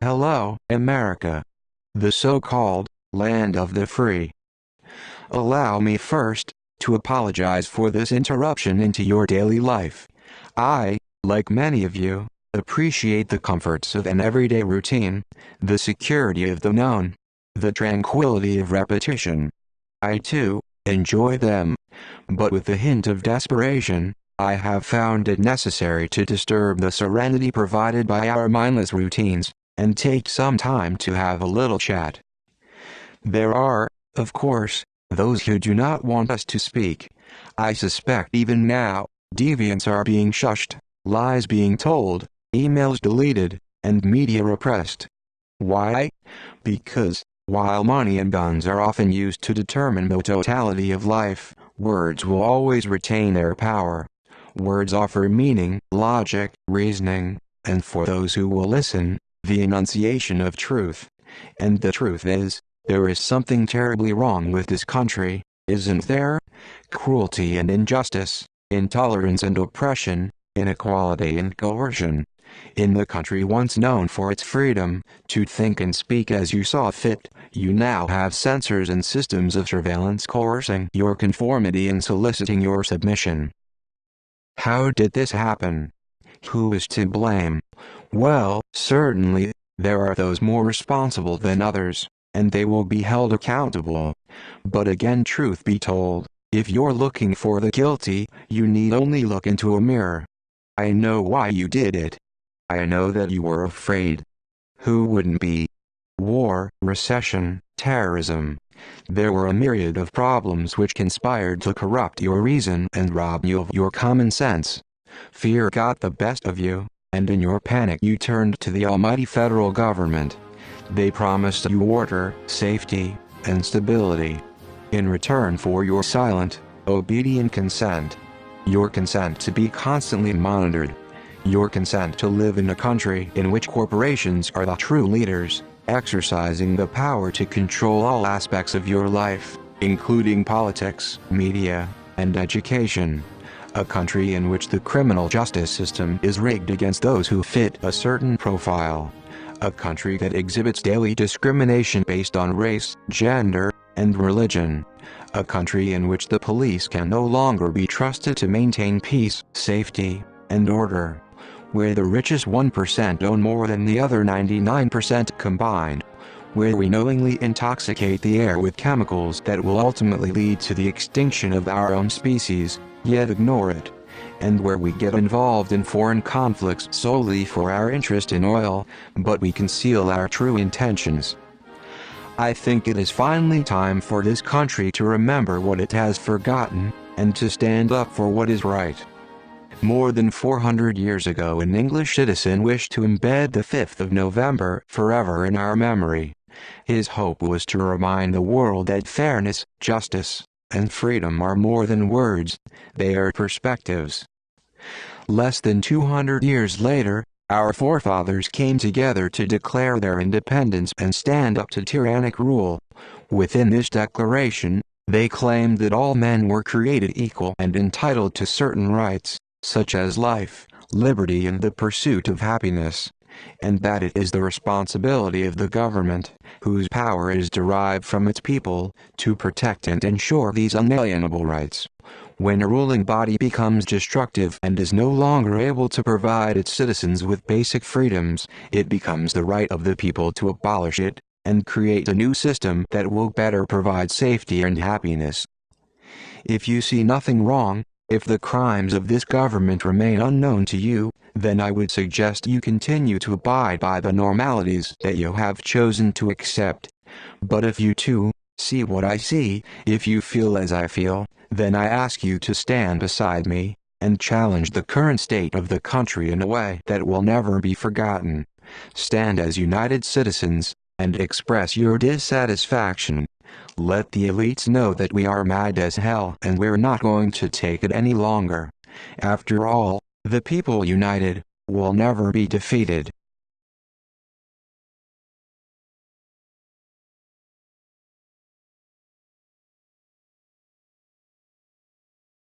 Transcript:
Hello, America, the so-called land of the free. Allow me first to apologize for this interruption into your daily life. I, like many of you, appreciate the comforts of an everyday routine, the security of the known, the tranquility of repetition. I too enjoy them, but with a hint of desperation, I have found it necessary to disturb the serenity provided by our mindless routines, and take some time to have a little chat. There are, of course, those who do not want us to speak. I suspect even now, deviants are being shushed, lies being told, emails deleted, and media repressed. Why? Because, while money and guns are often used to determine the totality of life, words will always retain their power. Words offer meaning, logic, reasoning, and for those who will listen, the enunciation of truth. And the truth is, there is something terribly wrong with this country, isn't there? Cruelty and injustice, intolerance and oppression, inequality and coercion. In the country once known for its freedom to think and speak as you saw fit, you now have censors and systems of surveillance coercing your conformity and soliciting your submission. How did this happen? Who is to blame? Well, certainly, there are those more responsible than others, and they will be held accountable. But again, truth be told, if you're looking for the guilty, you need only look into a mirror. I know why you did it. I know that you were afraid. Who wouldn't be? War, recession, terrorism. There were a myriad of problems which conspired to corrupt your reason and rob you of your common sense. Fear got the best of you, and in your panic you turned to the almighty federal government. They promised you order, safety, and stability. In return for your silent, obedient consent. Your consent to be constantly monitored. Your consent to live in a country in which corporations are the true leaders, exercising the power to control all aspects of your life, including politics, media, and education. A country in which the criminal justice system is rigged against those who fit a certain profile. A country that exhibits daily discrimination based on race, gender, and religion. A country in which the police can no longer be trusted to maintain peace, safety, and order. Where the richest 1% own more than the other 99% combined. Where we knowingly intoxicate the air with chemicals that will ultimately lead to the extinction of our own species, yet ignore it. And where we get involved in foreign conflicts solely for our interest in oil, but we conceal our true intentions. I think it is finally time for this country to remember what it has forgotten, and to stand up for what is right. More than 400 years ago, an English citizen wished to embed the 5th of November forever in our memory. His hope was to remind the world that fairness, justice, and freedom are more than words, they are perspectives. Less than 200 years later, our forefathers came together to declare their independence and stand up to tyrannic rule. Within this declaration, they claimed that all men were created equal and entitled to certain rights, such as life, liberty, and the pursuit of happiness, and that it is the responsibility of the government, whose power is derived from its people, to protect and ensure these unalienable rights. When a ruling body becomes destructive and is no longer able to provide its citizens with basic freedoms, it becomes the right of the people to abolish it, and create a new system that will better provide safety and happiness. If you see nothing wrong, if the crimes of this government remain unknown to you, then I would suggest you continue to abide by the normalities that you have chosen to accept. But if you too see what I see, if you feel as I feel, then I ask you to stand beside me, and challenge the current state of the country in a way that will never be forgotten. Stand as united citizens, and express your dissatisfaction. Let the elites know that we are mad as hell and we're not going to take it any longer. After all, the people united will never be defeated.